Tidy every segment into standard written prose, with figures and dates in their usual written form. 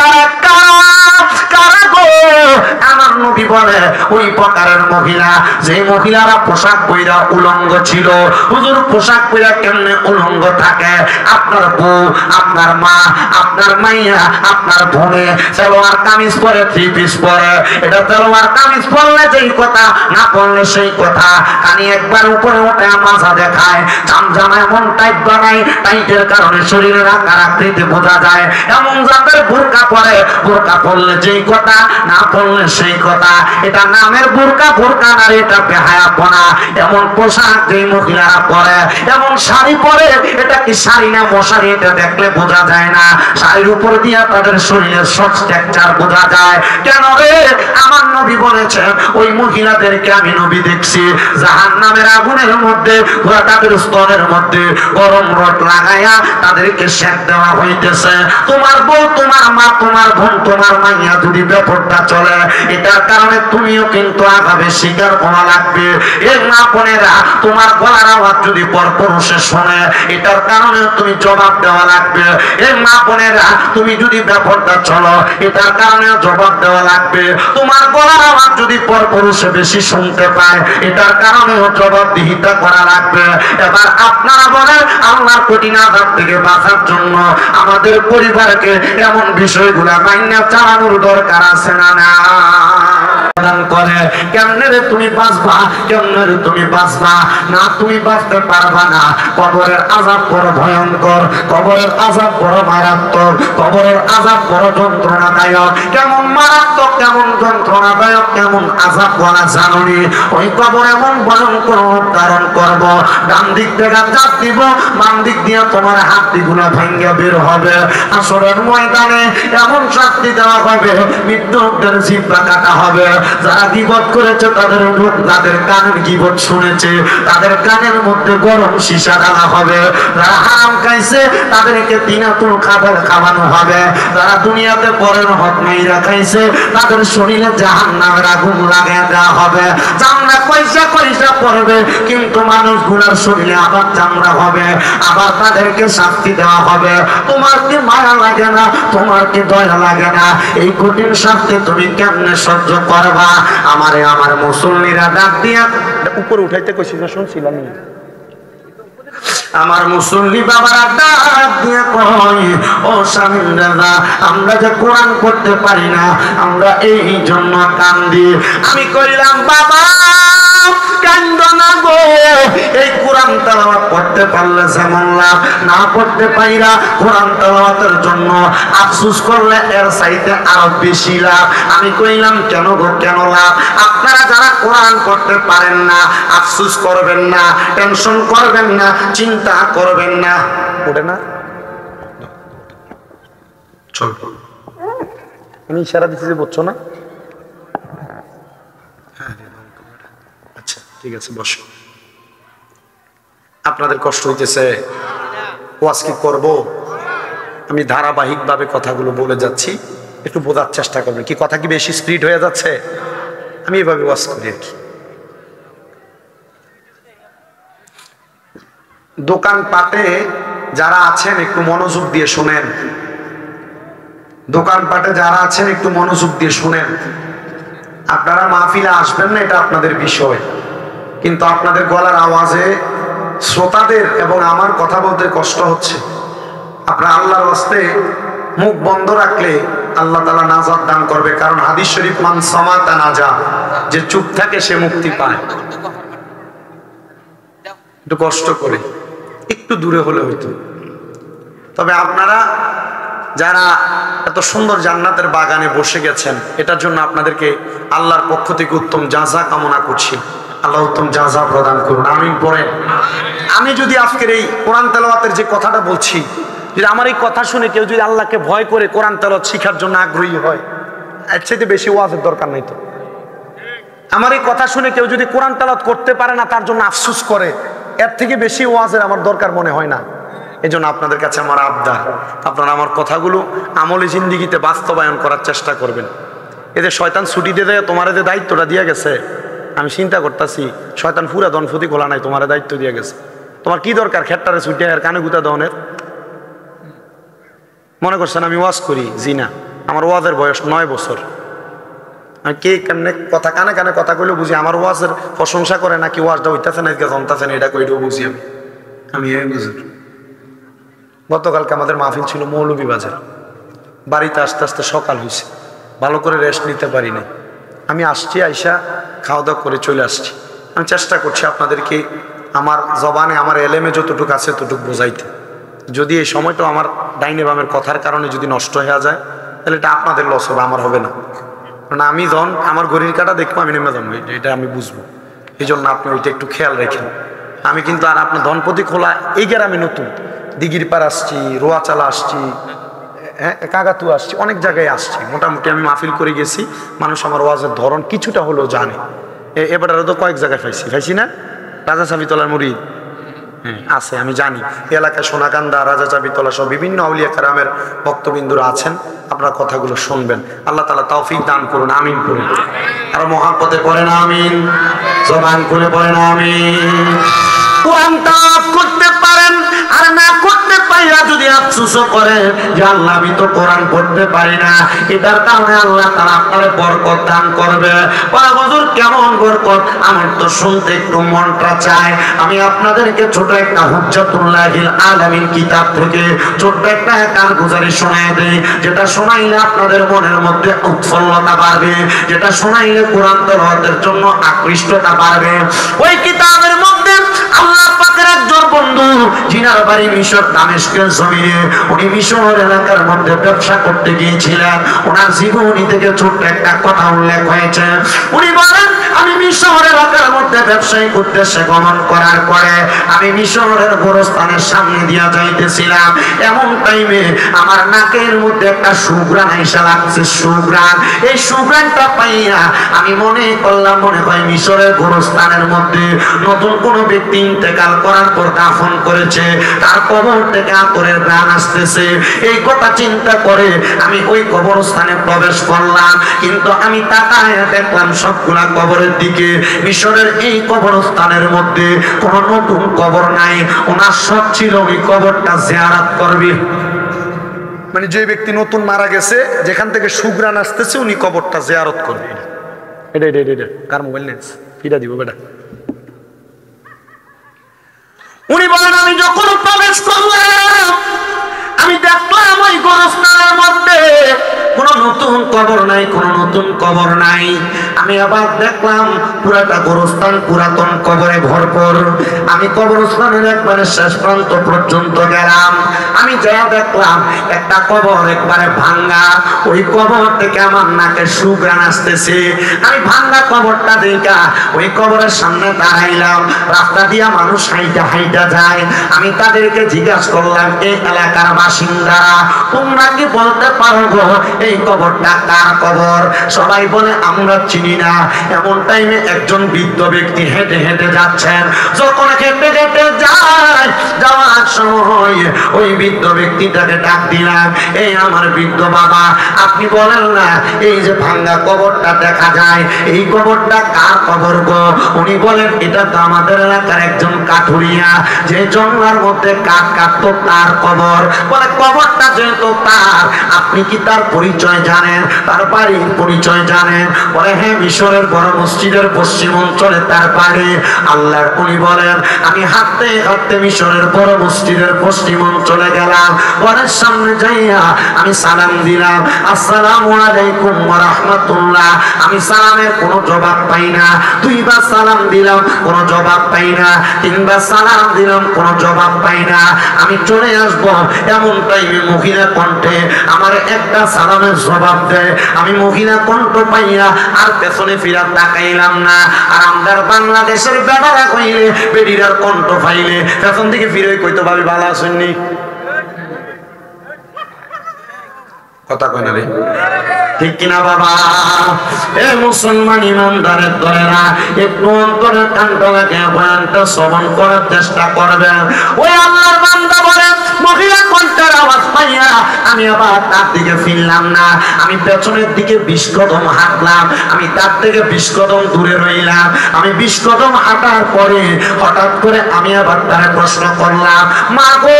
তারা কারা গো? আমার নবী বলে ওই প্রকারের মহিলা যে মহিলারা পোশাক পইরা উলঙ্গ ছিল। হুজুর পোশাক পইরা কেমনে উলঙ্গ থাকে? আপনার বউ, আপনার মা, আপনার মাইয়া, আপনার বোনে সালোয়ার কামিজ পরে, থ্রি পিস পরে। এটা সালোয়ার কামিজ পরলে যেই কথা, না পরলে সেই কথা। কানি একবার উপরে উঠে মাথা দেখায়, জামজামা এমন টাইট বানায়, টাইটের কারণে শরীরের আকার আকৃতি বোঝা যায়। এমন জাতের বোরকা পরে, বোরকা পরলে যেই কথা, না পরলে সেই কথা। এটা নামের বোরকা, বোরকা না, এটা বেহায়াপনা। এমন পোশাক যেই মহিলারা পরে, এমন শাড়ি পরে, এটা কি শাড়ি না মশারি, এটা দেখলে বোঝা যায় না। শাড়ির উপর দিয়া তাদের শরীরের সব স্ট্রাকচার বোঝা যায়। কেন রে? আমার নবী বলেছেন ওই মহিলাদেরকে আমি নবী দেখছি জাহান্নামের আগুনের মধ্যে, তাদের স্তনের মধ্যে গরম রড লাগাইয়া তাদেরকে সেক দেওয়া হইতেছে। তোমার বউ, তোমার মা, তোমার বোন, তোমার মাইয়া যদি ব্যাপারটা চলে, এটার কারণে তুমিও কিন্তু আগামী শিকার করা লাগবে। এর মা বোনেরা, তোমার গলার আওয়াজ যদি পরপুরুষে শোনে, এটার কারণে তুমি জবাব দেওয়া লাগবে। এর মা বোনেরা, তুমি যদি ব্যাপারটা চলো, এটার কারণে জবাব দেওয়া লাগবে। তোমার গলার আওয়াজ যদি পরপুরুষে বেশি শুনতে পায়, এটার কারণেও জবাবদিহিতা করা লাগবে। এবার আপনারা বলেন, আল্লাহর কঠিন আযাব থেকে বাঁচার জন্য আমাদের পরিবারকে এমন বিষয়গুলা মাইনা চালানোর দরকার আছে না? না করে কেমনে রে তুমি বাঁচবা? কেমনে রে তুমি বাঁচবা? না, তুমি বাঁচতে পারবা না। কবরের আযাব বড় ভয়ঙ্কর, কবরের আযাব বড় মারাত্মক, কবরের আযাব বড় যন্ত্রণাদায়ক। কেমন মারাত্মক, কেমন যন্ত্রণাদায়ক, কেমন আযাব বলা জানুনি? ওই কবর এমন ভয়ঙ্কর ধারণ করব, ডান দিক থেকে চাপ দিব, বাম দিক দিয়ে তোমার হাতগুলো ভেঙে বের হবে। আসরের ময়দানে এমন শাস্তি দেওয়া হবে, মৃত্যুদের জিহ্বা কাটা হবে। যারা গীবত করেছে তাদের মুখ, যাদের কানের গীবত শুনেছে তাদের কানের মধ্যে গরম সীসা ঢালা হবে। যারা হারাম খাইছে তাদেরকে তিনাতুল খাবার খাওয়ানো হবে। যারা দুনিয়াতে পরের হক মাইরা খাইছে তাদের শরীরে জাহান্নামের আগুন লাগিয়ে দেওয়া হবে। চামড়া কইসা কইসা পড়বে, কিন্তু মানুষগুলোর শরীরে আবার চামড়া হবে, আবার তাদেরকে শাস্তি দেওয়া হবে। তোমার কি মায়া লাগে না? তোমার কি দয়া লাগে না? এই কঠিন শাস্তি তুমি কেমনে সহ্য করবা? আমারে আমার মুসল্লিরা ডাক দিয়া উপরে উঠাইতে কইছি না, শুনছিলাম আমার মুসল্লি বাবারা ডাক দিয়ে কয়, ও স্বামীন দাদা, আমরা যে কোরআন করতে পারি না, আমরা এই জন্য কান্দি। আমি কইলাম, বাবা কান্দো না গো, এই কোরআন তেলাওয়াত করতে পারলে যেমন লাভ, না পড়তে পাইরা কোরআন তেলাওয়াতের জন্য আফসোস করলে এর চাইতে আরো বেশি লাভ। আমি কইলাম, কেন গো, কেন লাভ? আপনারা যারা কোরআন করতে পারেন না, আফসোস করবেন না, টেনশন করবেন না, চিন্তা করবেন না। ওঠে না, চল, আমি ইশারা দিচ্ছি যে বুঝছো না? আচ্ছা ঠিক আছে, বসো। আপনাদের কষ্ট হইতেছে, ওয়াজ কি করবো? আমি ধারাবাহিকভাবে কথাগুলো বলে যাচ্ছি, একটু বোঝার চেষ্টা করবেন। কি কথা কি বেশি স্পিড হয়ে যাচ্ছে? আমি এভাবে ওয়াজ করি আর কি। দোকানপাটে যারা আছেন একটু মনোযোগ দিয়ে শুনেন। দোকানপাটে যারা আছেন একটু মনোযোগ দিয়ে শুনেন। আপনারা মাহফিলে আসবেন না, এটা আপনাদের বিষয়, কিন্তু আপনাদের গলার আওয়াজে শ্রোতাদের এবং আমার কথা বলতে কষ্ট হচ্ছে। আপনারা আল্লাহর ওয়াস্তে মুখ বন্ধ রাখলে আল্লাহ তাআলা নাজাত দান করবে, কারণ হাদিস শরীফ, মান সামাতা নাজা, যে চুপ থাকে সে মুক্তি পায়। একটু কষ্ট করে, একটু দূরে হলে হইতো। তবে আপনারা যারা এত সুন্দর জান্নাতের বাগানে বসে গেছেন, এটার জন্য আপনাদেরকে আল্লাহর পক্ষ থেকে উত্তম জাযা কামনা করছি। আল্লাহ উত্তম জাযা প্রদান করুন, আমিন পড়েন। আমি যদি আজকের এই কোরআন তেলাওয়াতের যে কথাটা বলছি, যদি আমার এই কথা শুনে কেউ যদি আল্লাহকে ভয় করে কোরআন তেলাওয়াত শিখার জন্য আগ্রহী হয়, এর চাইতে বেশি ওয়াজের দরকার নাই তো। আমার এই কথা শুনে কেউ যদি কোরআন তেলাওয়াত করতে পারে না, তার জন্য আফসোস করে, এর থেকে বেশি ওয়াজের আমার দরকার মনে হয় না। এই জন্য আপনাদের কাছে আমার আবদার, আপনারা আমার কথাগুলো আমলে জিন্দিগিতে বাস্তবায়ন করার চেষ্টা করবেন। এদের শয়তান ছুটি দিয়ে দেয়, তোমার যে দায়িত্বটা দিয়ে গেছে, আমি চিন্তা করতেছি শয়তান পুরা দনফতি খোলা নাই, তোমার দায়িত্ব দিয়ে গেছে। তোমার কি দরকার খেট্টারে ছুটে আর কানে গুতা দনের? মনে করছেন আমি ওয়াজ করি? জি না, আমার ওয়াজের বয়স 9 বছর। আমি কে কেমনে কথা কানে কানে কথা কইলেও বুঝি, আমার ওয়াজের প্রশংসা করে নাকি ওয়াজটা হইতেছে না জমতেছে না, এটা কইলেও বুঝি আমি এই বুঝি। গতকালকে আমাদের মাহফিল ছিল মৌলভীবাজার। বাড়িতে আস্তে আস্তে সকাল হয়েছে, ভালো করে রেস্ট নিতে পারি না। আমি আসছি, আইসা খাওয়া দাওয়া করে চলে আসছি। আমি চেষ্টা করছি আপনাদেরকে আমার জবানে আমার এলেমে যতটুকু আছে ততটুকু বোঝাইতে। যদি এই সময়টা আমার ডাইনে বামের কথার কারণে যদি নষ্ট হয়ে যায় তাহলে এটা আপনাদের লস হবে, আমার হবে না। কারণ আমি যখন আমার ঘড়ির কাটা দেখবো আমি নেমে যাবো, এটা আমি বুঝবো। এই জন্য আপনি ওইটা একটু খেয়াল রাখেন। আমি কিন্তু আর আপনার ধনপতি খোলা এই গ্রামে নতুন, দিঘির পাড় আসছি, রোয়াচালা আসছি, হ্যাঁ কাকাতু আসছি, অনেক জায়গায় আসছি। মোটামুটি আমি মাহফিল করে গেছি, মানুষ আমার ওয়াজের ধরন কিছুটা হলেও জানে। এবার আরও তো কয়েক জায়গায় পাইছি না, রাজা চাবিতলার মুরিদ হ্যাঁ আছে, আমি জানি। এলাকায় সোনাকান্দা, রাজা চাবিতলা সব বিভিন্ন আউলিয়া কারামের ভক্তবিন্দুরা আছেন, আপনার কথাগুলো শুনবেন। আল্লাহ তাআলা তৌফিক দান করুন, আমিন করুন। আর মহাব্বতে পড়েন আমিন, জবান খুলে পড়েন আমিন। কোরআন তালাওয়াত করতে পারেন আর না করতে পাইরা যদি আফসোসও করে যে আল্লাহ আমি তো কোরআন পড়তে পারি না, এটার কারণে আল্লাহ তাআলা আপনারে বরকত দান করবে। বলে হুজুর কেমন বরকত? আমার তো শুনতে একটু মনটা চায়। আমি আপনাদেরকে ছোট একটা হুজ্জাতুল্লাহিল আলামিন কিতাব থেকে ছোট্ট একটা কারগুজারি শোনায় দেই, যেটা শোনাইলে আপনাদের মনের মধ্যে উৎফুল্লতা বাড়বে, যেটা শোনাইলে কোরআন তেলাওয়াতের জন্য আকৃষ্টতা বাড়বে। ওই কিতাবের মধ্যে আল্লাহ পাকের একজন বন্ধু জিনার বাড়ি মিশর দামেস্কের জমিনে, উনি মিশর এলাকার মধ্যে ব্যবসা করতে গিয়েছিলেন। ওনার জীবনী থেকে ছোট্ট একটা কথা উল্লেখ হয়েছে। উনি বলেন আমি মিশর এলাকার মধ্যে ব্যবসায়ী উদ্দেশ্যে গমন করার পরে আমি মিশরের গোরস্থানের সামনে দিয়া যাইতেছিলাম। এমন টাইমে আমার নাকের মধ্যে একটা সুঘ্রাণ আইসা লাগছে, সুঘ্রাণ। এই সুঘ্রাণটা পাইয়া আমি মনে করলাম মনে হয় মিশরের গোরস্থানের মধ্যে নতুন কোন ব্যক্তি ইন্তেকাল করার পর দাফন করেছে, তার কবর থেকে আতরের ঘ্রাণ আসতেছে। এই কথা চিন্তা করে আমি ওই কবরস্থানে প্রবেশ করলাম, কিন্তু আমি তাকায় দেখলাম সবগুলা কবরের দিকে। মিশরের এই কবরস্থানের মধ্যে কোন নতুন কবর নাই। ওনার সব ছিল ওই কবরটা জিয়ারত করবে, মানে যে ব্যক্তি নতুন মারা গেছে যেখান থেকে সুঘ্রাণ আসতেছে উনি কবরটা জিয়ারত করবে। এটা এটা এটা কার মোবাইল নেই, ফিরা দিব বেটা। উনি বলেন আমি যখন প্রবেশ করলাম আমি দেখলাম ওই গোরস্থানের মধ্যে কোন নতুন কবর নাই, কোন নতুন কবর নাই। আমি আবার দেখলাম পুরাটা গোরস্থান পুরাতন কবরে ভরপুর। আমি কবরস্থানের একবারে শেষ প্রান্ত পর্যন্ত গেলাম। আমি যা দেখলাম একটা কবর একবারে ভাঙ্গা, ওই কবর থেকে আমার নাকে সুঘ্রাণ আসতেছে। আমি ভাঙ্গা কবরটা দেখা ওই কবরের সামনে দাঁড়াইলাম। রাস্তা দিয়া মানুষ হাইটা হাইটা যায়। আমি তাদেরকে জিজ্ঞাসা করলাম এই এলাকার বাসিন্দারা তোমরা কি বলতে পারো গো এই কবরটা কার কবর? সবাই বলে আমরা চিনি না। এমন টাইমে একজন বৃদ্ধ ব্যক্তি হেঁটে হেঁটে যাচ্ছেন। যখন হেঁটে হেঁটে যায় যাওয়ার সময় ওই বৃদ্ধ ব্যক্তিটাকে ডাক দিলাম, এই আমার বৃদ্ধ বাবা আপনি বলেন না এই যে ভাঙ্গা কবরটা দেখা যায় এই কবরটা কার কবর গো? উনি বলেন এটা তো আমাদের এলাকার একজন কাঠুরিয়া যে জঙ্গলার মধ্যে কাঠ কাটতো তার কবর। বলে কবরটা যেহেতু তার আপনি কি তার পরিচয় জানেন, তার বাড়ির পরিচয় জানেন? বলে হ্যাঁ মিশরের বড় মসজিদের পশ্চিম অঞ্চলে তার বাড়ি। আল্লাহর উনি বলেন আমি হাঁটতে হাঁটতে মিশরের বড় মসজিদের পশ্চিম অঞ্চলে গেলাম। ঘরের সামনে যাইয়া আমি সালাম দিলাম, আসসালামু আলাইকুম ওয়া রাহমাতুল্লাহ। আমি সালামের কোনো জবাব পাই না। দুইবার সালাম দিলাম কোনো জবাব পাই না। তিনবার সালাম দিলাম কোনো জবাব পাই না। আমি চলে আসবো এমন টাইমে মহিলা কণ্ঠে আমার একটা সালামের জবাব দেয়। আমি মহিলা কণ্ঠ পাইয়া আর পেছনে ফিরা তাকাইলাম না। আর আমাদের বাংলাদেশের বেড়ারা কইলে বেড়িরার কণ্ঠ পাইলে পেছন থেকে ফিরে কইতো ভাবি ভালো আসেননি, কথা কয় না রে, ঠিক কিনা বাবা? এ মুসলমান ইমানদারের দলেরা একটু অন্তরের কান্ডটাকে বয়ানটা শ্রবণ করার চেষ্টা করবেন। ওই আল্লাহর বান্দা বলে মহিলা কণ্ঠের আওয়াজ পাইয়া আমি আবার তার দিকে ফিরলাম না। আমি পেছনের দিকে 20 কদম হাঁটলাম। আমি তার থেকে 20 কদম দূরে রইলাম। আমি 20 কদম হাঁটার পরে হঠাৎ করে আমি আবার তার প্রশ্ন করলাম, মা গো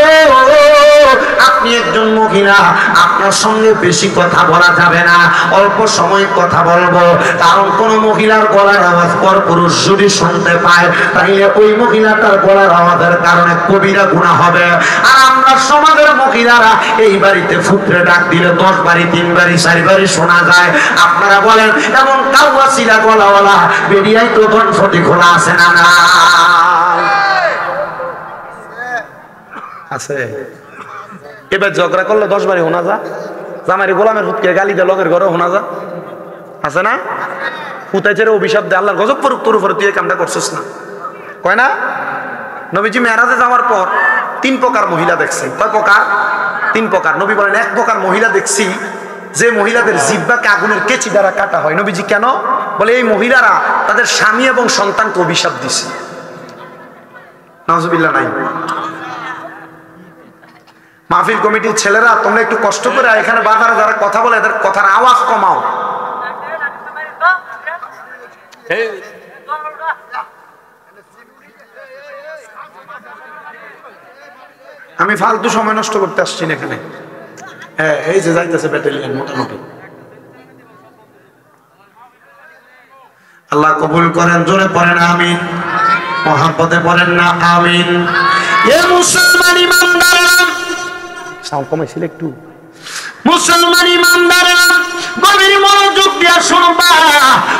আপনি একজন মহিলা, আপনার সঙ্গে বেশি কথা বলা যাবে না, অল্প সময় কথা বলবো। কারণ কোন মহিলার গলার আওয়াজ পর পুরুষ যদি শুনতে পায়, তাহলে ওই মহিলাটার গলার আওয়াজের কারণে কবিরা গুনাহ হবে। আর আমরা সমাজের মহিলারা এই বাড়িতে ফুটরে ডাক দিলে 10 বাড়ি 3 বাড়ি 4 বাড়ি শোনা যায়। আপনারা বলেন এমন কাউয়া সিলা গলাওয়ালা বেরিয়াই তো ধনফটি খোলা আছে না? না আছে। এবার ঝগড়া করলে 10 বাড়ি শোনা যা, জামাইরে গোলামের ফুটকে গালি দে লগের ঘরে শোনা যা, আছে না? ফুটাই ছেড়ে অভিশাপ দে, আল্লাহর গজব পড়ুক তোর উপরে, তুই এই কামটা করছিস না, কয় না? নবীজি মেরাজে যাওয়ার পর 3 প্রকার মহিলা দেখছেন। কয় প্রকার? 3 প্রকার। নবী বলেন 1 প্রকার মহিলা দেখছি যে মহিলাদের জিহ্বাকে আগুনের কেচি দ্বারা কাটা হয়। নবীজি কেন? বলে এই মহিলারা তাদের স্বামী এবং সন্তানকে অভিশাপ দিছে। নাউজুবিল্লাহ নাই। মাহফিল কমিটির ছেলেরা তোমরা একটু কষ্ট করে এখানে বাজারে যারা কথা বলে এদের কথার আওয়াজ কমাও। আমি ফালতু সময় নষ্ট করতে আসছি না এখানে। হ্যাঁ, এই যে যাইতেছে ব্যাটালিয়ন মোটামুটি। আল্লাহ কবুল করেন, জোরে পড়েন আমিন, মহাব্বতে পড়েন না আমিন। এ মুসলমান ইমানদাররা, সাউন্ড কমাইছিল একটু। মুসলমান ইমানদাররা গভীর মনোযোগ দিয়া শুনবা।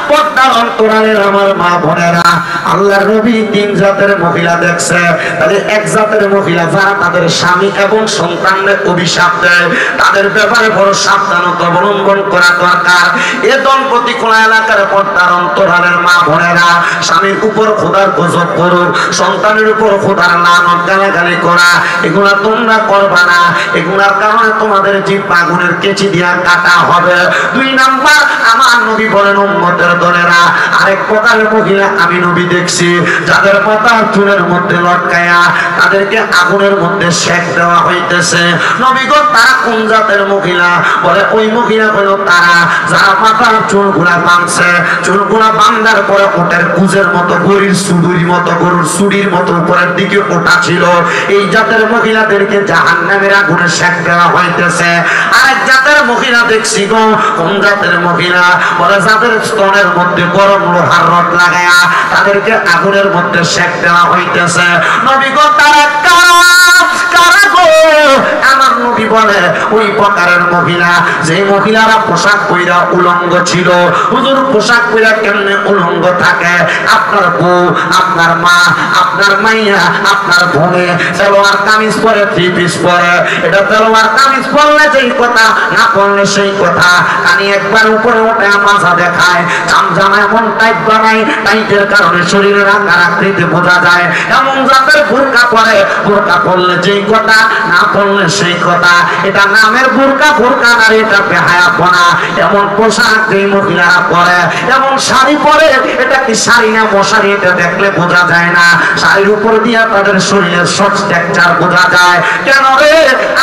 পর্দার অন্তরালের আমার মা বোনেরা, আল্লাহর নবী 3 জাতের মহিলা দেখছে। তাহলে 1 জাতের মহিলা যারা তাদের স্বামী এবং সন্তানদের অভিশাপ দেয়, তাদের ব্যাপারে বড় সাবধানতা অবলম্বন করা দরকার। এ দম্পতি খোলা এলাকার পর্দার অন্তরালের মা বোনেরা, স্বামীর উপর খোদার গজব করুক, সন্তানের উপর খোদার লানত গালাগালি করা, এগুলা তোমরা করবা না। এগুলার কারণে তোমাদের জিহ্বা আগুনের কেচি দিয়া কাটা হবে। 2 নাম্বার, আমার নবী বলেন উম্মতের দলেরা, আরেক প্রকারের মহিলা আমি নবী দেখছি যাদের মাথা চুলের মধ্যে লটকায়া তাদেরকে আগুনের মধ্যে সেক দেওয়া হইতেছে। নবী গো, তারা কোন জাতের মহিলা? বলে ওই মহিলা হলো তারা যারা মাথার চুলগুলা বাঁধছে, চুলগুলা বাঁধার পরে ওটার কুজের মতো, গরুর সুড়ির মতো, গরুর সুড়ির মতো উপরের দিকে ওটা ছিল। এই জাতের মহিলাদেরকে জাহান্নামের আগুনে সেক দেওয়া হইতেছে। আরেক জাতের মহিলা দেখছি গো, কোন জাতের মহিলা? বলে যাদের স্তনের মধ্যে গরম লোহার রড লাগায়া তাদেরকে আগুনের মধ্যে সেক দেওয়া হইতেছে। নবী গো, তারা কারা গো? আমার নবী বলে ওই প্রকারের মহিলা যে মহিলারা পোশাক পইরা উলঙ্গ ছিল। হুজুর, পোশাক পইরা কেমনে উলঙ্গ থাকে? আপনার বউ, আপনার মা, আপনার মাইয়া, আপনার বোনে সালোয়ার কামিজ পরে, 3 পিস পরে। এটা সালোয়ার কামিজ পরলে যেই কথা, না পরলে সেই কথা। কানি একবার উপরে উঠে মাথা দেখায়, জামা এমন টাইট বানায়, টাইটের কারণে শরীরের আকার আকৃতি বোঝা যায়। এমন জাতের বোরকা পরে, বোরকা পরলে যেই কথা, না পরলে সেই কথা। এটা নামের বোরকা, বোরকা না, এটা বেহায়াপনা। এমন পোশাক যেই মহিলারা পরে, এমন শাড়ি পরে, এটা কি শাড়ি না মশারি, এটা দেখলে বোঝা যায় না। শাড়ির উপর দিয়া তাদের শরীরের শর্ট স্ট্রাকচার বোঝা যায়। কেন রে?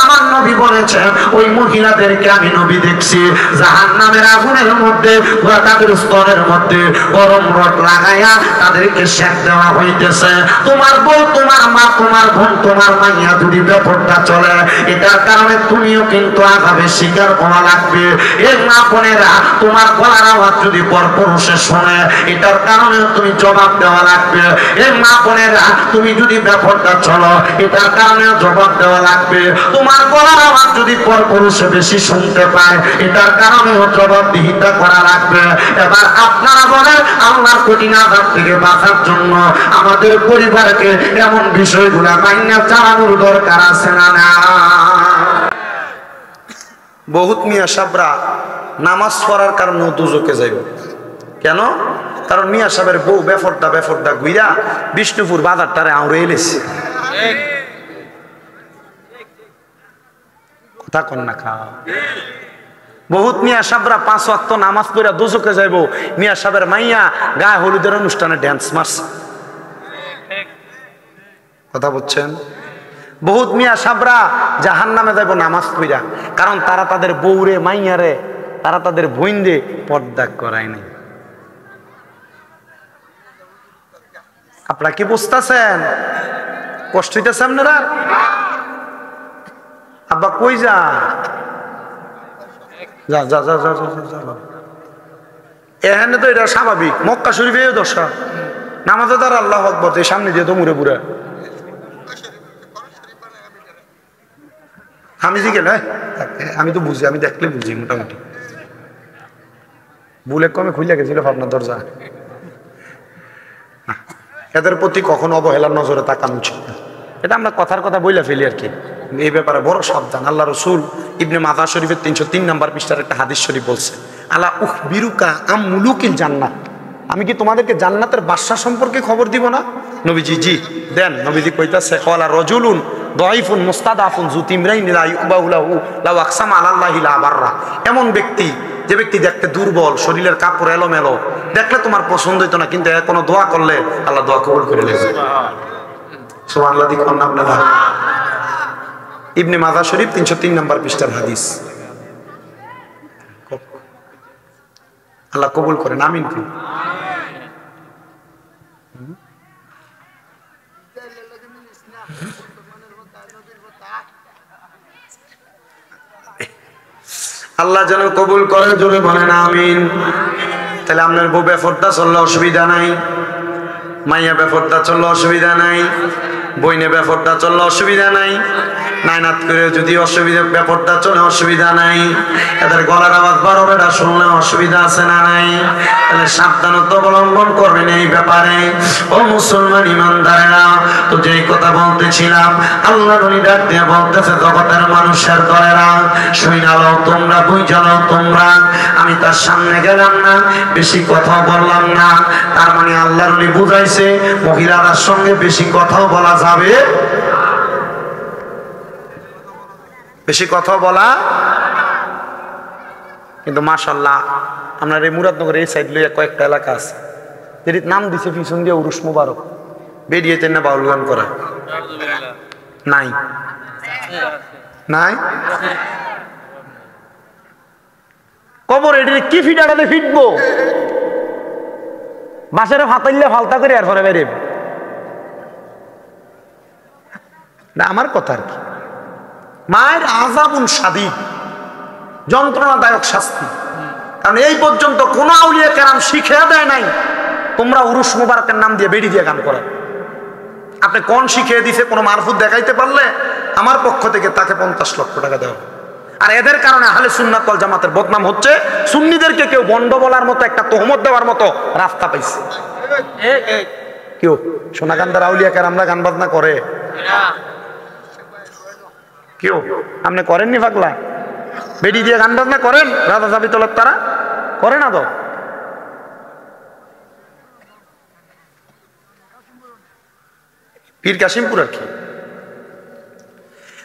আমার নবী বলেছেন ওই মহিলাদেরকে আমি নবী দেখছি জাহান্নামের আগুনের মধ্যে, তাদের স্তনের মধ্যে গরম রড লাগাইয়া তাদেরকে সেক দেওয়া হইতেছে। তোমার বউ, তোমার মা, তোমার বোন, তোমার মাইয়া যদি ব্যাপারটা চলে, এটার কারণে তুমিও কিন্তু আগামী শিকার হওয়া লাগবে। এর মা বোনেরা, তোমার গলার আওয়াজ যদি পরপুরুষে শোনে, এটার কারণে তুমি জবাব দেওয়া লাগবে। এর মা বোনেরা, তুমি যদি ব্যাপারটা চলো, এটার কারণে জবাব দেওয়া লাগবে। তোমার গলার আওয়াজ যদি পরপুরুষে বেশি শুনতে পায়, এটার কারণেও জবাবদিহিতা করা লাগবে। এবার আপনারা বলেন, আল্লাহর কঠিন আযাব থেকে বাঁচার জন্য আমাদের পরিবারকে এমন বিষয়গুলা মাইনা চালানোর দরকার আছে না? না। বহুত মিয়া সাবরা নামাজ পড়ার কারণে দুজকে যাইব। কেন? কারণ মিয়া সাহেবের বউ বেফরদা ঘুইরা বিষ্ণুপুর বাজারটারে আউড়ে এলেছে। কথা কন না খা। বহুত মিয়া সাহেবরা 5 ওয়াক্ত নামাজ পড়া দুজকে যাইব, মিয়া সাহেবের মাইয়া গায়ে হলুদের অনুষ্ঠানে ড্যান্স মারছে। কথা বুঝছেন? বহুত মিয়া সাহেবরা জাহান্নামে যাইব নামাজ পড়া, কারণ তারা তাদের বউরে মাইয়ারে, তারা তাদের বোনরে পর্দা করায় নাই। আপনারা কি বুঝতেছেন? কষ্ট হইতেছে আপনারা? আব্বা কই যা যা যা যা যা যা যা। এখানে তো এটা স্বাভাবিক, মক্কা শরীফে দশা নামাজে তার আল্লাহু আকবার এই সামনে দিয়ে তো মুড়ে পুরা আমি জিজ্ঞেস আমি তো বুঝি, আমি দেখলে বুঝি মোটামুটি। বুলে কমে খুলে গেছিল আপনার দরজা। এদের প্রতি কখনো অবহেলার নজরে তাকানো উচিত না। এটা আমরা কথার কথা বইলা ফেলি আর কি। এই ব্যাপারে বড় সাবধান। আল্লাহ রসুল ইবনে মাজাহ শরীফের 303 নম্বর পৃষ্ঠার একটা হাদিস শরীফ বলছে, আলা উখবিরুকা আম মুলুকিল জান্নাত, আমি কি তোমাদেরকে জান্নাতের বাদশা সম্পর্কে খবর দিব না? নবীজি জি দেন। নবীজি কইতাছে ওয়ালা রাজুলুন দাইফুন মুস্তাদাফুন যু তিমরাইন লা ইউবাহু লাহু লাউ আকসামা আলাল্লাহি লা বাররা, এমন ব্যক্তি যে ব্যক্তি দেখতে দুর্বল, শরীরের কাপড় এলোমেলো, দেখলে তোমার পছন্দ হইতো না, কিন্তু কোনো দোয়া করলে আল্লাহ দোয়া কবুল করে নেবে। সুবহানাল্লাহ। দেখুন আপনারা ইবনে মাজাহ শরীফ 303 নম্বর পৃষ্ঠার হাদিস। আল্লাহ কবুল করেন, আমিন। আল্লাহ যেন কবুল করে, জোরে বলেন আমিন। তাহলে আপনার বউ বেফরদা চললে অসুবিধা নাই, মাইয়া বেফরদা চললে অসুবিধা নাই, বইনে বেফরদা চললে অসুবিধা নাই, নাইনাত করে যদি অসুবিধা বেফরদা চলে অসুবিধা নাই, এদের গলার আওয়াজ বড় বেটা শুনলে অসুবিধা আছে না নাই? তাহলে সাবধানতা অবলম্বন করবেন এই ব্যাপারে। ও মুসলমান ইমানদারেরা, তো যেই কথা বলতেছিলাম, আল্লাহ নবী ডাক দিয়ে বলতেছে জগতের মানুষের দলেরা শুইনা লও, তোমরা বুঝা লও, তোমরা আমি তার সামনে গেলাম না, বেশি কথা বললাম না। তার মানে আল্লাহ নবী বুঝাইছে মহিলাদের সঙ্গে বেশি কথাও বলা যাবে, বেশি কথা বলা। কিন্তু মাশাআল্লাহ আপনার এই মুরাদনগর এই সাইড লইয়া কয়েকটা এলাকা আছে যেটি নাম দিছে পিছন দিয়ে উরুস মুবারক, বেরিয়েছে না বাউল গান করা নাই নাই কবর এটি কি ফিটাটাতে ফিটবো, বাসের ফাতাইলে ফালতা করে আর পরে বেরিয়ে না। আমার কথা আর কি, মায়ের আযাবুন শাদীদ, যন্ত্রণাদায়ক শাস্তি। কারণ এই পর্যন্ত কোন আউলিয়া কেরাম শিখিয়ে দেয় নাই তোমরা উরুস মুবারকের নাম দিয়ে বেড়ি দিয়ে গান করা। আপনি কোন শিখিয়ে দিছে কোন মারফুত দেখাইতে পারলে আমার পক্ষ থেকে তাকে 50 লক্ষ টাকা দেওয়া। আর এদের কারণে আহলে সুন্নাত ওয়াল জামাতের বদনাম হচ্ছে, সুন্নিদেরকে কেউ বন্ড বলার মতো একটা তহমত দেওয়ার মতো রাস্তা পাইছে। কেউ সোনাকান্দার আউলিয়া কেরামরা গান বাজনা করে, কেউ আপনি করেননি পাগলা? বেডি দিয়ে গান বাজনা করেন? রাজা জাবিতলার তারা করে না তো? পীর কাশিমপুর আর কি।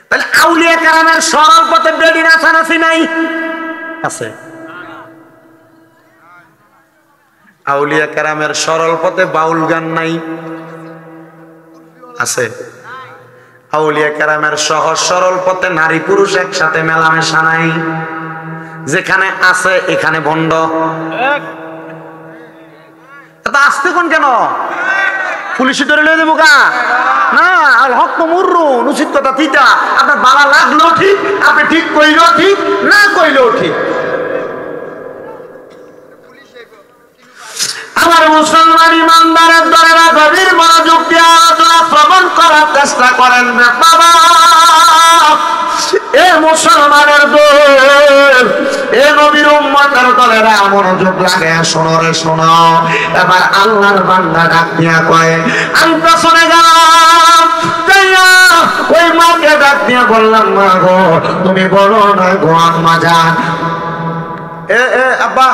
তাহলে আউলিয়া কেরামের সরল পথে বেডি নাচানাচি নাই আছে? আউলিয়া কেরামের সরল পথে বাউল গান নাই আছে? আউলিয়া কেরামের সহজ সরল পথে নারী পুরুষ একসাথে মেলামেশা নাই? যেখানে আছে এখানে ভণ্ড। আসতে কোন কেন পুলিশে ধরে লয়ে দেবো গা? না, আল হক তো মুররুন, উচিত কথা থিতা। আপনার বালা লাগলেও ঠিক, আপনি ঠিক কইলেও ঠিক, না কইলেও ঠিক। আমার মুসলমান ইমানদারের দলেরা গভীর মনোযোগ দিয়ে আলোচনা শ্রবণ করার চেষ্টা করেন বাবা। এ মুসলমানের দল, এ নবীর উম্মতের দলেরা মনোযোগ লাগে, শোনো রে শোনো। এবার আল্লাহর বান্দা ডাক দিয়া কয়, আমি তো শুনে গেলাম, ওই মাকে ডাক দিয়া বললাম, মা গো তুমি বলো না গো আম্মা জান। এ আব্বা,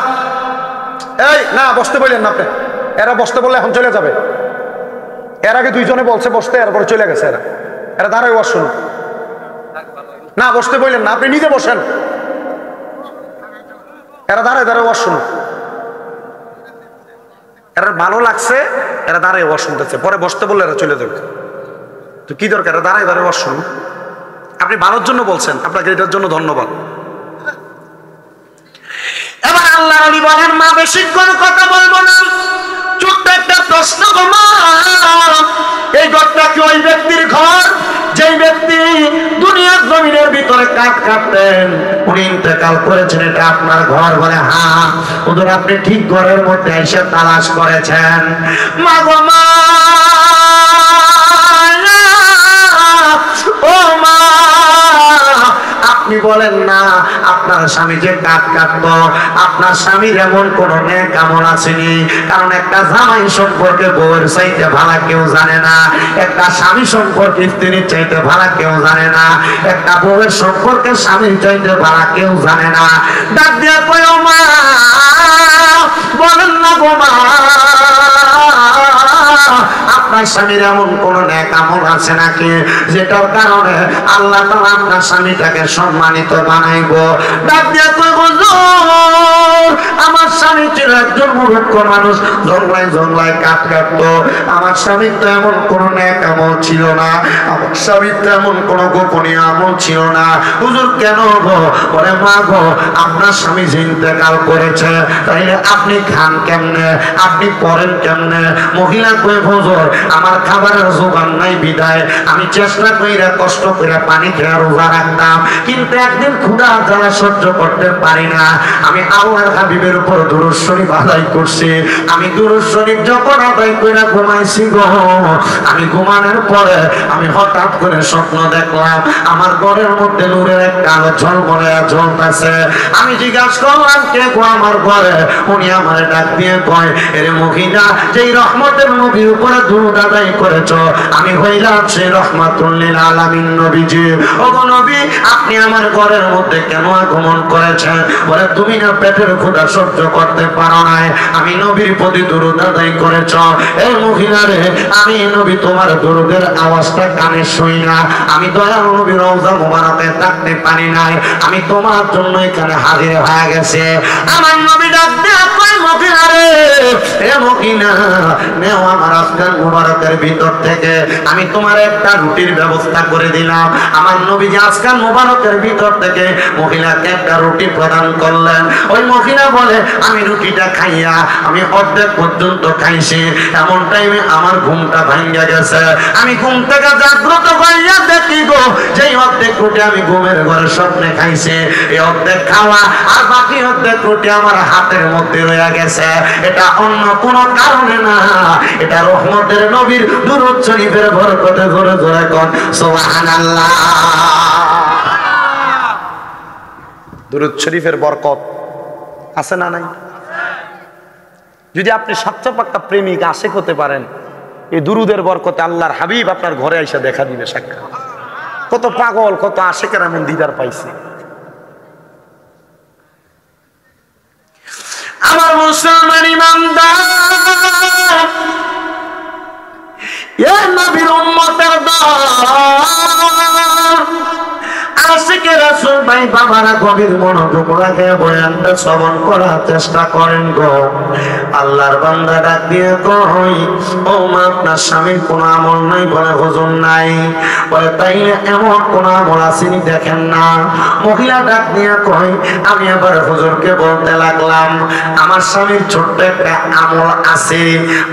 এই না বসতে বললেন না আপনি, এরা বসতে বললে এখন চলে যাবে। এর আগে দুইজনে বলছে বসতে, এরপরে চলে গেছে। এরা দাঁড়ায় ওয়াজ শুনুন না, বসতে বললেন না, আপনি নিজে বসেন। এরা দাঁড়ায় দাঁড়ায় ওয়াজ শুনুন। এরা ভালো লাগছে, এরা দাঁড়ায় ওয়াজ শুনতেছে, পরে বসতে বললে এরা চলে যাবে। তো কি দরকার, এরা দাঁড়ায় দাঁড়ায় ওয়াজ শুনুন। আপনি ভালোর জন্য বলছেন, আপনাকে এটার জন্য ধন্যবাদ। এবার আল্লাহ আলী বলেন, মা বেশিক্ষণ কথা বলবো না, ছোট্ট একটা প্রশ্ন। এই ঘরটা কি ওই ব্যক্তির ঘর যেই ব্যক্তি দুনিয়ার জমিনের ভিতরে কাঠ কাটতেন উনি ইন্তেকাল করেছেন, এটা আপনার ঘর? বলে হ্যাঁ। হুজুর আপনি ঠিক ঘরের মধ্যে এসে তালাশ করেছেন। মা গো মা, ও মা, আপনি বলেন না আপনার স্বামী যে কাঠ কাটতো, আপনার স্বামীর এমন কোন নেক আমল আসেনি? কারণ একটা জামাই সম্পর্কে বউয়ের চাইতে ভালো কেউ জানে না, একটা স্বামী সম্পর্কে স্ত্রীর চাইতে ভালো কেউ জানে না, একটা বউয়ের সম্পর্কে স্বামীর চাইতে ভালো কেউ জানে না। ডাক দিয়া কই ও মা, বলেন না গো মা, আপনার স্বামীর এমন কোন নেক আমল আছে নাকি যেটার কারণে আল্লাহ তাআলা আপনার স্বামীটাকে সম্মানিত বানাইবো? ডাক দিয়া কই হুজুর, আমার স্বামী ছিল একজন মূর্খ মানুষ, জঙ্গলায় জঙ্গলায় কাঠ কাটতো। আমার স্বামীর তো এমন কোন নেক আমল ছিল না, আমার স্বামীর তো এমন কোন গোপনীয় আমল ছিল না। হুজুর কেন গো? বলে মা গো, আপনার স্বামী যে ইন্তেকাল করেছে, তাইলে আপনি খান কেমনে, আপনি পড়েন কেমনে? মহিলা কই হুজুর আমার খাবারের জোগান নাই বিদায় আমি চেষ্টা কইরা কষ্ট করে পানি খেয়ে রোজা রাখতাম, কিন্তু একদিন ক্ষুধা জ্বালা সহ্য করতে পারি না, আমি আল্লাহর হাবিবের উপর দুরূদ শরীফ আদায় করছি। আমি দুরূদ শরীফ যখন আদায় কইরা ঘুমাইছি গো, আমি ঘুমানোর পরে আমি হঠাৎ করে স্বপ্ন দেখলাম আমার ঘরের মধ্যে নূরের একটা আলো ঝলমলে জ্বলতেছে। আমি জিজ্ঞাসা করলাম কে গো আমার ঘরে? উনি আমার ডাক দিয়ে কয়, এরে মহিলা, যেই রহমতের নবীর উপরে দুরূদ আদায় করেছো আমি হইলাম সেই রহমাতুল লিল আলামিন নবীজি। ওগো নবী, আপনি আমার ঘরের মধ্যে কেন আগমন করেছেন? বলে তুমি না পেটের ক্ষুধা সহ্য করতে পারো নাই, আমি নবীর প্রতি দুরূদ আদায় করেছ। এই মহিলা রে, আমি নবী তোমার দুরূদের আওয়াজটা কানে শুই না, আমি দয়াল নবীর রওজা মুবারকে থাকতে পারি নাই, আমি তোমার জন্য এখানে হাজির হয়ে গেছে। আমার নবী ডাক দেয়া কই মহিলা রে, এ মহিলা নেও আমার আজকাল মুবারকের ভিতর থেকে আমি তোমার একটা রুটির ব্যবস্থা করে দিলাম। আমার নবী যে আজকাল মুবারকের ভিতর থেকে মহিলাকে একটা রুটি প্রদান করলেন। ওই মহিলা বলে আমি রুটিটা খাইয়া আমি অর্ধেক পর্যন্ত খাইছি, এমন টাইমে আমার ঘুমটা ভাঙ্গা গেছে। আমি ঘুম থেকে জাগ্রত হইয়া দেখি গো, যেই অর্ধেক রুটি আমি ঘুমের ঘরে স্বপ্নে খাইছি, এই অর্ধেক খাওয়া আর বাকি অর্ধেক রুটি আমার হাতের মধ্যে রয়ে গেছে। এটা অন্য কোনো কারণে না, এটা রহমতের নবীর দুরূদ শরীফের বরকতে। জোরে জোরে কোন সুবহানাল্লাহ। দুরূদ শরীফের বরকত আছে না নাই? যদি আপনি সচ্চা পাক্কা প্রেমিক আশিক হতে পারেন, এই দুরূদের বরকতে আল্লাহর হাবিব আপনার ঘরে এসে দেখা দিবে সাক্ষাৎ। কত পাগল, কত আশিকের এমন দিদার পাইছে। আমার মুসলমান ইমানদার, এ নবীর উম্মতের দল, আশিকে রাসূল ভাই বাবারা গভীর মনোযোগ লাগে বয়ানটা শ্রবণ করার চেষ্টা করেন গো। আল্লাহর বান্দা ডাক দিয়ে কই, ও মা আপনার স্বামীর কোনো আমল নাই? বলে হুজুর নাই। বলে তাইলে এমন কোন আমল আসেনি দেখেন না? মহিলা ডাক দিয়ে কই, আমি আবার হুজুরকে বলতে লাগলাম আমার স্বামীর ছোট্ট একটা আমল আছে।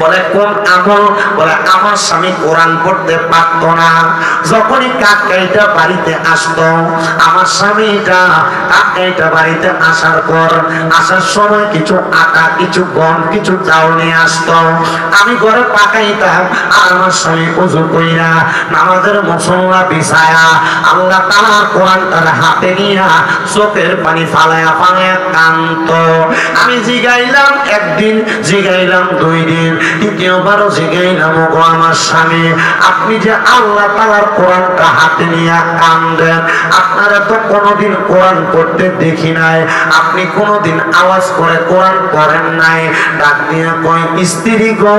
বলে কোন আমল? বলে আমার স্বামী কোরআন পড়তে পারত না, যখনই কাকটা বাড়িতে আসতো, আমার স্বামীটা কাকটা বাড়িতে আসার পর আসার সময় কিছু আটা, কিছু গম, কিছু চাউল নিয়ে আসতো, আমি ঘরে পাকাইতাম, আর আমার স্বামী ওযু কইরা নামাজের মুসল্লা বিছায়া আল্লাহ তাআলার কোরআন তার হাতে নিয়া চোখের পানি ফালায়া ফালায়া কাঁদতো। আমি জিগাইলাম একদিন, জিগাইলাম 2 দিন, তৃতীয়বারও জিগাইলাম গো আমার স্বামী, আপনি যে আল্লাহ তাআলার কোরআনটা হাতে নিয়া কাঁদেন, আপনারা তো কোনোদিন কোরআন পড়তে দেখি নাই, আপনি কোনোদিন আওয়াজ করে কোরআন পড়েন নাই। ডাক দিয়ে কই, স্ত্রী গো,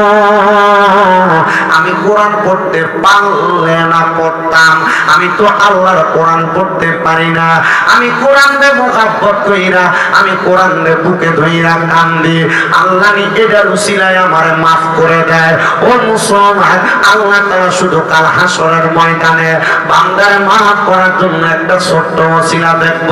আমি কোরআন পড়তে পারলে না পড়তাম, আমি তো আল্লাহর কোরআন পড়তে পারি না, আমি কোরআন রে মুহাব্বত কইরা, আমি কোরআন রে বুকে ধইরা কইরা কান্দি, আল্লাহ নি এটার উসিলায় আমারে মাফ করে দেয়। ও মুসলমান, আল্লাহ তাআলা শুধু কাল হাসরের ময়দানে বান্দার মাফ করার জন্য একটা ছোট্ট ওসিলা দেখব।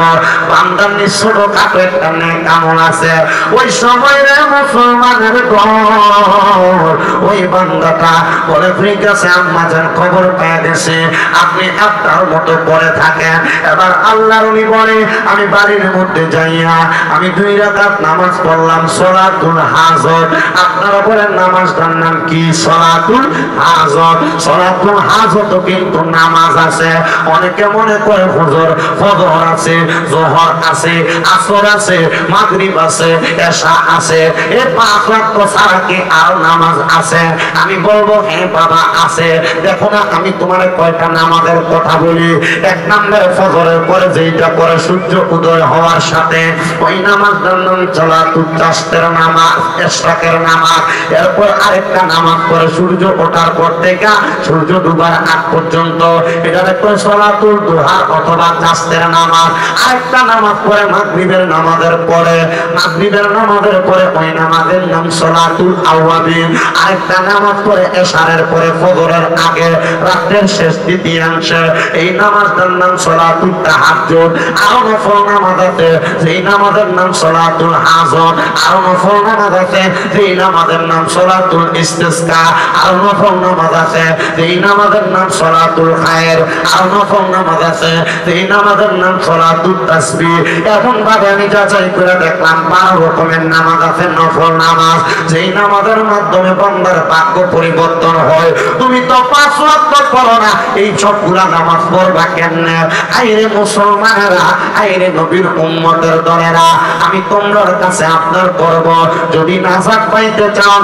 বান্দার নি ছোটখাটো একটা নেক আমল আছে, ওই সময় রে মুসলমানের ঘর ওই বান্দাটা বলে ঠিক আছে আম্মা জান খবর পেয়ে গেছে, আপনি আপনার মতো করে থাকেন। এবার আল্লাহর ওলি বলে আমি বাড়ির মধ্যে যাইয়া আমি 2 রাকাত নামাজ পড়লাম সালাতুল হাজত। আপনারা বলেন নামাজটার নাম কি? সালাতুল হাজত। সালাতুল হাজত কিন্তু নামাজ আছে। অনেকে মনে করে হুজুর ফজর আছে, যোহর আছে, আসর আছে, মাগরিব আছে, এশা আছে, এই 5 ওয়াক্ত ছাড়া কি আর নামাজ আছে? আমি বলবো হ্যাঁ বাবা আছে। দেখো না আমি তোমার কয়টা নামাজের কথা বলি। 1 নম্বরে ফজরের পরে যেটা করে সূর্য উদয় হওয়ার সাথে ওই নামাজটার নাম সালাতুল তাসতের নামাজ, ইশরাকের নামাজ। এরপর আরেকটা নামাজ পড়ে সূর্য ওঠার পর থেকে সূর্য ডুবার আগ পর্যন্ত, এটার একটা সালাতুল দুহা অথবা তাসতের নামাজ। আরেকটা নামাজ পড়ে মাগরিবের নামাজের পরে, মাগরিবের নামাজের পরে ওই নামাজের নাম সালাতুল আওয়াবিন। আরেকটা নামাজ পড়ে এশারের পরে ফজরের আগে রাতের শেষ তৃতীয়াংশে, এই নামাজটার নাম সালাতুল তাহাজ্জুদ। আরো নফল নামাজ আছে যেই নামাজের নাম সালাতুল হাজত। আরো নফল নামাজ আছে যেই নামাজের নাম সালাতুল ইস্তিসকা। আরো নফল নামাজ আছে যেই নামাজের নাম সালাতুল খায়ের। আরো নফল নামাজ আছে যেই নামাজের নাম সালাতুল তাসবিহ। এখন ভাবে আমি যাচাই করে দেখলাম 12 রকমের নামাজ আছে, নফল নামাজ, যেই নামাজের মাধ্যমে বান্দার ভাগ্য পরিবর্তন হয়। তুমি তো 5 ওয়াক্ত পড়ো না, এই সবগুলা নামাজ পড়বা কেমনে? আইরে মুসলমানেরা, আইরে নবীর উম্মতের দলেরা, আমি তোমার কাছে আপনার করব, যদি নাজাত পাইতে চাও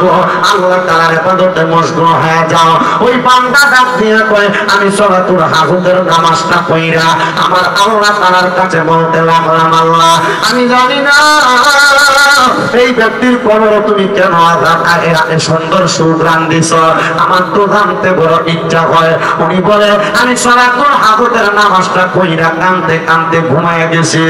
আল্লাহ তাআলার ইবাদতে মশগুল হয়ে যাও। ওই বান্দা ডাক দিয়ে কয় আমি সালাতুল হাজতের নামাজটা পড়া আমার আল্লাহ তাআলার কাছে বলতে লাগলাম, আল্লাহ আমি জানি না এই ব্যক্তির কবরে তুমি কেন আগে সুন্দর সুগ্রাণ দিছ, আমার তো জানতে বড় ইচ্ছা হয়। উনি বলে আমি সালাতুল হাজতের নামাজটা পড়া কাঁদতে কাঁদতে ঘুমায় গেছি।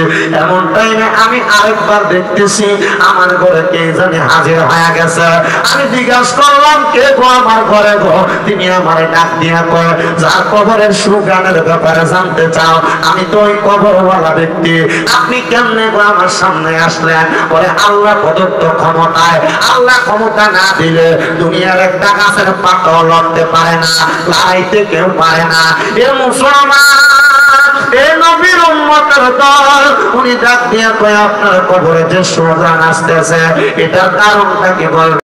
এমন টাইমে আমি আরেকবার দেখতেছি আমার ঘরে কে জানি হাজির হয়ে গেছে। আমি জিজ্ঞাসা করলাম কে গো আমার ঘরে গো? তিনি আমারে ডাক দিয়া কয় যার কবরের সুগ্রাণের ব্যাপারে জানতে চাও, আমি তো ওই কবরওয়ালা ব্যক্তি। আপনি কেমনে গো আমার সামনে আসলেন? বলে আল্লাহ প্রদত্ত ক্ষমতায়, আল্লাহ ক্ষমতা না দিলে দুনিয়ার একটা গাছের পাতাও লড়তে পারে না, লড়াইতে কেউ পারে না। এ মুসলমান, এ নবীর উম্মতের দল, উনি ডাক দিয়া কয় আপনার কবরে যে সুগ্রাণ আসতেছে এটার কারণটা কি বলবেন?